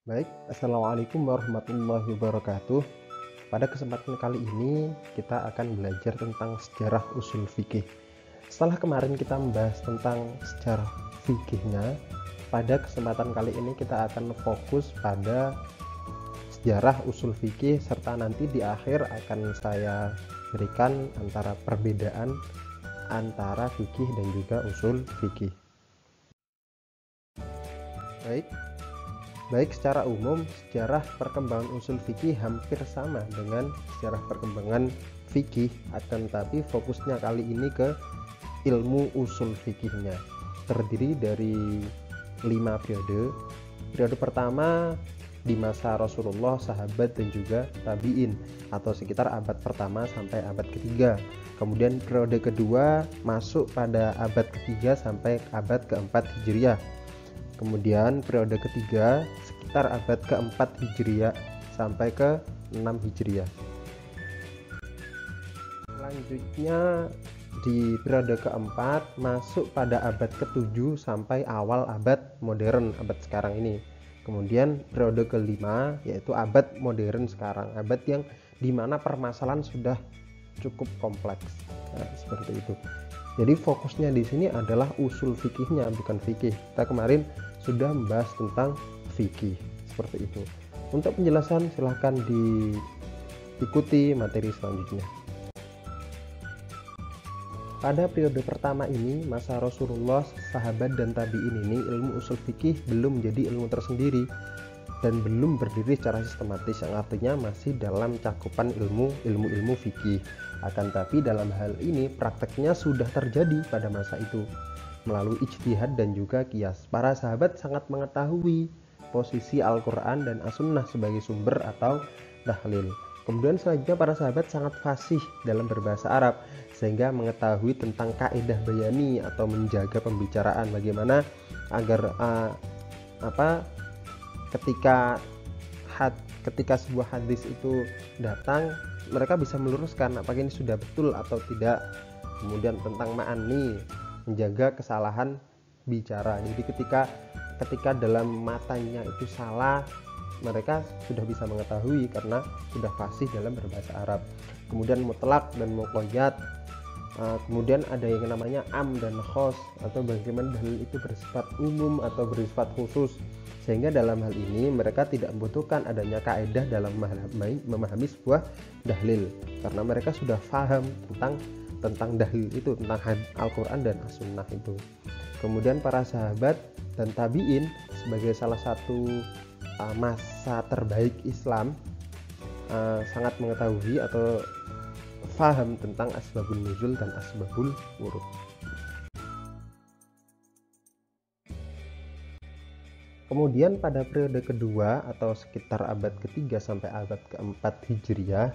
Baik, Assalamualaikum warahmatullahi wabarakatuh. Pada kesempatan kali ini kita akan belajar tentang sejarah usul fikih. Setelah kemarin kita membahas tentang sejarah fikihnya, pada kesempatan kali ini kita akan fokus pada sejarah usul fikih, serta nanti di akhir akan saya berikan antara perbedaan antara fikih dan juga usul fikih. Baik, secara umum sejarah perkembangan usul fikih hampir sama dengan sejarah perkembangan fikih, akan tetapi fokusnya kali ini ke ilmu usul fikihnya. Terdiri dari 5 periode. Periode pertama di masa Rasulullah, sahabat dan juga tabi'in, atau sekitar abad pertama sampai abad ketiga. Kemudian periode kedua masuk pada abad ketiga sampai abad keempat Hijriah. Kemudian periode ketiga sekitar abad keempat Hijriah sampai ke 6 Hijriah. Selanjutnya di periode keempat masuk pada abad ke-7 sampai awal abad modern, abad sekarang ini. Kemudian periode kelima yaitu abad modern sekarang, abad yang dimana permasalahan sudah cukup kompleks. Nah, seperti itu. Jadi fokusnya di sini adalah usul fikihnya, bukan fikih. Kita kemarin sudah membahas tentang fikih, seperti itu. Untuk penjelasan silahkan diikuti materi selanjutnya. Pada periode pertama ini, masa Rasulullah, sahabat dan tabi'in ini, ilmu usul fikih belum menjadi ilmu tersendiri dan belum berdiri secara sistematis, yang artinya masih dalam cakupan ilmu fikih. Akan tapi dalam hal ini prakteknya sudah terjadi pada masa itu melalui ijtihad dan juga qiyas. Para sahabat sangat mengetahui posisi Al-Quran dan As-Sunnah sebagai sumber atau dalil. Kemudian selanjutnya para sahabat sangat fasih dalam berbahasa Arab, sehingga mengetahui tentang kaidah bayani atau menjaga pembicaraan, bagaimana agar ketika sebuah hadis itu datang, mereka bisa meluruskan apakah ini sudah betul atau tidak. Kemudian tentang ma'ani, menjaga kesalahan bicara. Jadi ketika dalam matanya itu salah, mereka sudah bisa mengetahui karena sudah fasih dalam berbahasa Arab. Kemudian mutlak dan muqayyad. Kemudian ada yang namanya am dan khos, atau bagaimana dalil itu bersifat umum atau bersifat khusus, sehingga dalam hal ini mereka tidak membutuhkan adanya kaidah dalam memahami sebuah dalil karena mereka sudah paham tentang dalil itu, tentang Al-Quran dan As-Sunnah itu. Kemudian para sahabat dan tabi'in sebagai salah satu masa terbaik Islam sangat mengetahui atau paham tentang asbabun nuzul dan asbabul wurud. Kemudian pada periode kedua atau sekitar abad ketiga sampai abad keempat Hijriah,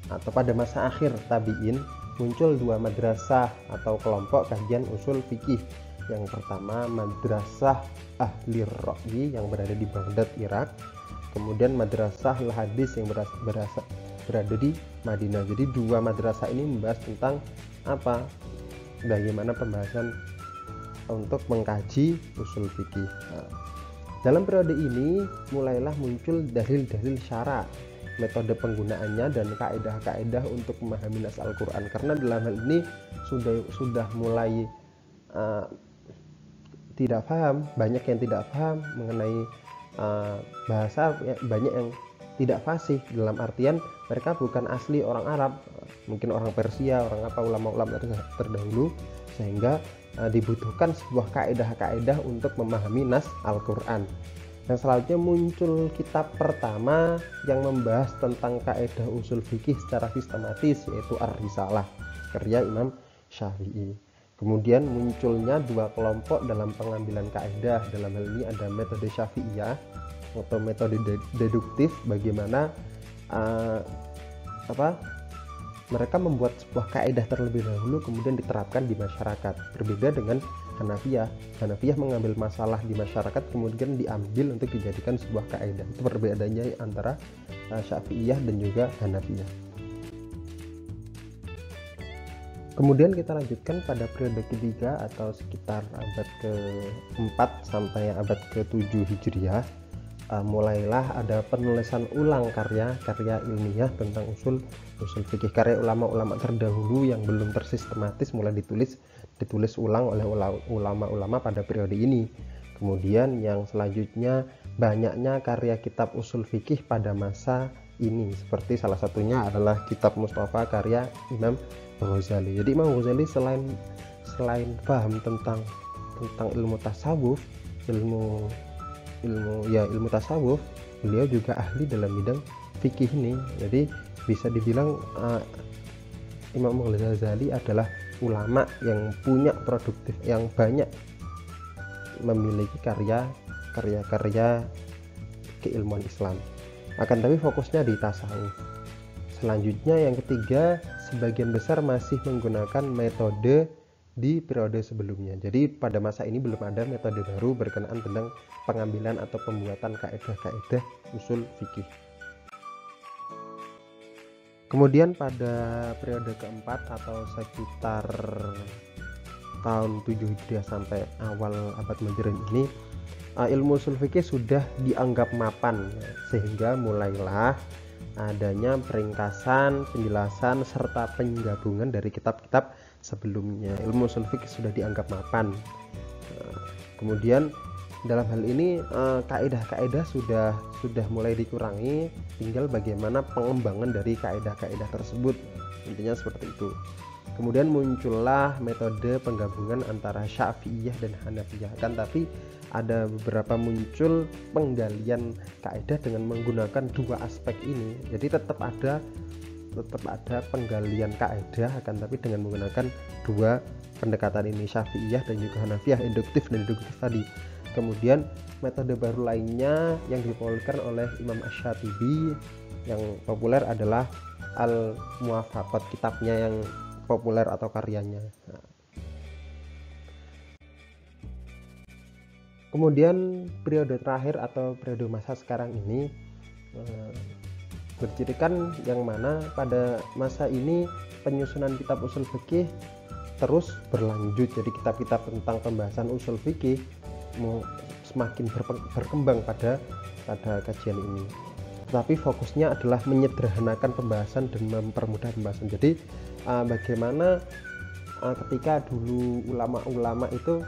atau pada masa akhir tabi'in, muncul dua madrasah atau kelompok kajian usul fikih. Yang pertama madrasah ahli ra'yi yang berada di Baghdad, Irak. Kemudian madrasah al-hadis yang berada di Madinah. Jadi dua madrasah ini membahas tentang bagaimana pembahasan untuk mengkaji usul fikih. Dalam periode ini mulailah muncul dalil-dalil syara, metode penggunaannya, dan kaidah-kaidah untuk memahami nas Al-Quran. Karena dalam hal ini sudah mulai tidak paham, banyak yang tidak paham mengenai bahasa, banyak yang tidak fasih, dalam artian mereka bukan asli orang Arab, mungkin orang Persia, orang ulama-ulama terdahulu, sehingga dibutuhkan sebuah kaidah-kaidah untuk memahami nas Al-Quran. Dan selanjutnya muncul kitab pertama yang membahas tentang kaidah usul fikih secara sistematis, yaitu Ar-Risalah, karya Imam Syafi'i. Kemudian munculnya dua kelompok dalam pengambilan kaidah. Dalam hal ini ada metode Syafi'iyah atau metode deduktif, bagaimana mereka membuat sebuah kaidah terlebih dahulu kemudian diterapkan di masyarakat. Berbeda dengan Hanafiyah. Hanafiyah mengambil masalah di masyarakat kemudian diambil untuk dijadikan sebuah kaidah. Itu perbedaannya antara Syafi'iyah dan juga Hanafiyah. Kemudian kita lanjutkan pada periode ketiga atau sekitar abad ke-4 sampai abad ke-7 Hijriah. Mulailah ada penulisan ulang karya-karya ilmiah tentang usul fikih. Karya ulama-ulama terdahulu yang belum tersistematis mulai ditulis ulang oleh ulama-ulama pada periode ini. Kemudian yang selanjutnya banyaknya karya kitab usul fikih pada masa ini, seperti salah satunya adalah kitab Mustafa karya Imam Ghazali. Jadi Imam Ghazali selain paham tentang ilmu tasawuf, ilmu tasawuf, beliau juga ahli dalam bidang fikih ini. Jadi bisa dibilang Imam Ghazali adalah ulama yang punya produktif, yang banyak memiliki karya-karya keilmuan Islam. Akan tapi fokusnya di tasawuf. Selanjutnya yang ketiga, sebagian besar masih menggunakan metode di periode sebelumnya. Jadi pada masa ini belum ada metode baru berkenaan tentang pengambilan atau pembuatan kaidah-kaidah usul fikih. Kemudian pada periode keempat atau sekitar tahun 7 Hijriah sampai awal abad modern ini, ilmu usul fikih sudah dianggap mapan, sehingga mulailah adanya peringkasan, penjelasan, serta penggabungan dari kitab-kitab sebelumnya. Ilmu usul fikih sudah dianggap mapan. Kemudian dalam hal ini kaidah-kaidah sudah mulai dikurangi, tinggal bagaimana pengembangan dari kaidah-kaidah tersebut. Intinya seperti itu. Kemudian muncullah metode penggabungan antara Syafi'iyah dan Hanafiyah. Kan tapi ada beberapa muncul penggalian kaidah dengan menggunakan dua aspek ini. Jadi tetap ada penggalian kaidah, akan tapi dengan menggunakan dua pendekatan ini, Syafi'iyah dan juga Hanafiyah, induktif dan deduktif tadi. Kemudian metode baru lainnya yang dipopulerkan oleh Imam Asy-Syatibi yang populer adalah Al-Muwafaqat, kitabnya yang populer atau karyanya. Kemudian periode terakhir atau periode masa sekarang ini bercirikan yang mana pada masa ini penyusunan kitab usul fikih terus berlanjut. Jadi kitab-kitab tentang pembahasan usul fikih semakin berkembang pada kajian ini. Tetapi fokusnya adalah menyederhanakan pembahasan dan mempermudah pembahasan. Jadi bagaimana ketika dulu ulama-ulama itu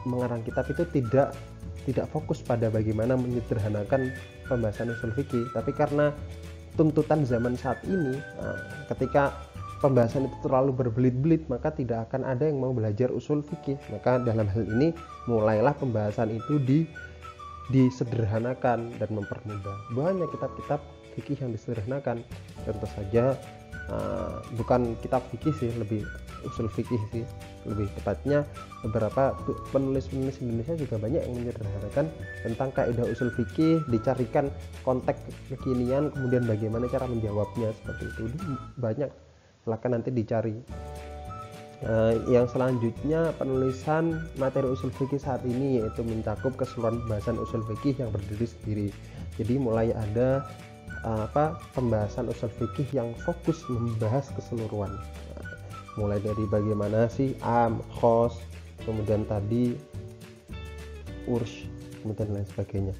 mengarang kitab itu tidak fokus pada bagaimana menyederhanakan pembahasan usul fikih, tapi karena tuntutan zaman saat ini, ketika pembahasan itu terlalu berbelit-belit, maka tidak akan ada yang mau belajar usul fikih. Maka dalam hal ini mulailah pembahasan itu disederhanakan dan mempermudah. Banyak kitab-kitab fikih yang disederhanakan. Contoh saja, bukan kitab fikih sih, lebih usul fikih sih lebih tepatnya. Beberapa penulis-penulis Indonesia juga banyak yang menyederhanakan tentang kaidah usul fikih, dicarikan konteks kekinian, kemudian bagaimana cara menjawabnya, seperti itu. Banyak, silakan nanti dicari. Yang selanjutnya penulisan materi usul fikih saat ini, yaitu mencakup keseluruhan pembahasan usul fikih yang berdiri sendiri. Jadi mulai ada pembahasan usul fikih yang fokus membahas keseluruhan, mulai dari bagaimana sih am, khos, kemudian tadi ursh, kemudian lain sebagainya.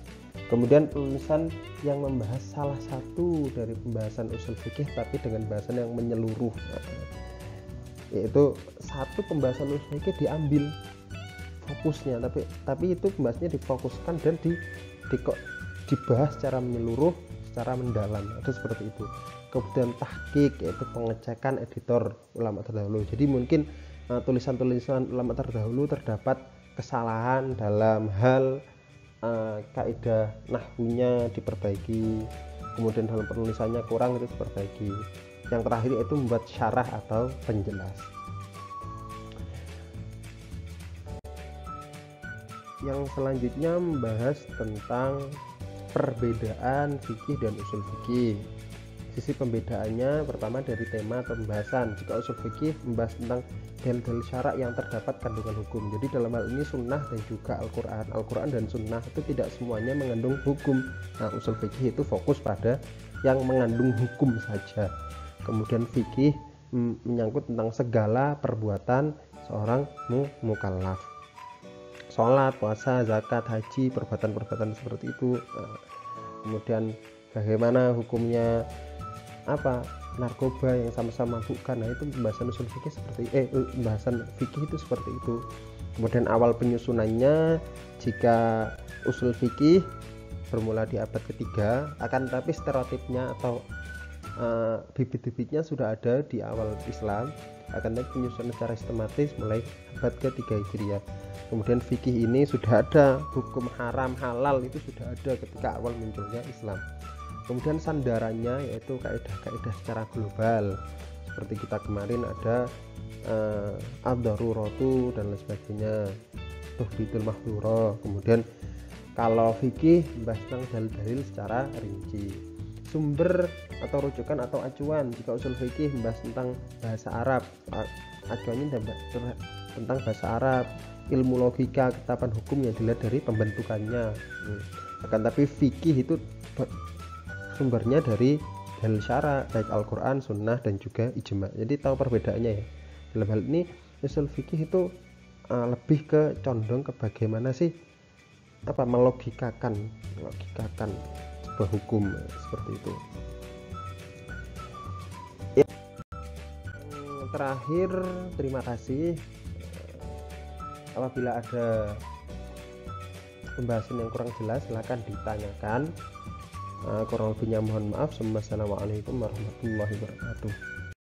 Kemudian penulisan yang membahas salah satu dari pembahasan usul fikih tapi dengan bahasan yang menyeluruh, yaitu satu pembahasan usul fikih diambil fokusnya, tapi itu pembahasannya difokuskan dan dibahas secara menyeluruh, secara mendalam, ada seperti itu. Kemudian tahqiq, yaitu pengecekan editor ulama terdahulu. Jadi mungkin tulisan-tulisan ulama terdahulu terdapat kesalahan dalam hal kaidah nahwunya diperbaiki, kemudian dalam penulisannya kurang, itu diperbaiki. Yang terakhir itu membuat syarah atau penjelas. Yang selanjutnya membahas tentang perbedaan fikih dan usul fikih. Sisi pembedaannya pertama dari tema atau pembahasan. Jika usul fikih membahas tentang dalil-dalil syarak yang terdapat kandungan hukum. Jadi dalam hal ini sunnah dan juga Al-Quran dan sunnah itu tidak semuanya mengandung hukum. Nah, usul fikih itu fokus pada yang mengandung hukum saja. Kemudian fikih menyangkut tentang segala perbuatan seorang mukallaf. Sholat, puasa, zakat, haji, perbuatan-perbuatan seperti itu. Kemudian bagaimana hukumnya narkoba yang sama-sama bukan. Nah, itu pembahasan usul fikih pembahasan fikih itu seperti itu. Kemudian awal penyusunannya, jika usul fikih bermula di abad ketiga, akan tapi stereotipnya atau bibit-bibitnya sudah ada di awal Islam, akan tapi penyusunan secara sistematis mulai abad ketiga Hijriah. Kemudian fikih ini sudah ada, hukum haram halal itu sudah ada ketika awal munculnya Islam. Kemudian sandarannya yaitu kaidah-kaidah secara global, seperti kita kemarin ada ad-daruratu dan lain sebagainya, tuhbitul mahdhura. Kemudian kalau fikih membahas tentang dalil-dalil secara rinci. Sumber atau rujukan atau acuan, jika usul fikih membahas tentang bahasa Arab, acuannya tentang bahasa Arab. Ilmu logika, ketetapan hukum yang dilihat dari pembentukannya. Akan tapi fikih itu sumbernya dari dalil syara, baik Al-Quran, Sunnah, dan juga ijma. Jadi tahu perbedaannya ya. Dalam hal ini usul fikih itu lebih ke condong ke bagaimana sih melogikakan sebuah hukum seperti itu. Terakhir, terima kasih. Apabila ada pembahasan yang kurang jelas, silakan ditanyakan. Kurang lebihnya mohon maaf. Wassalamualaikum warahmatullahi wabarakatuh.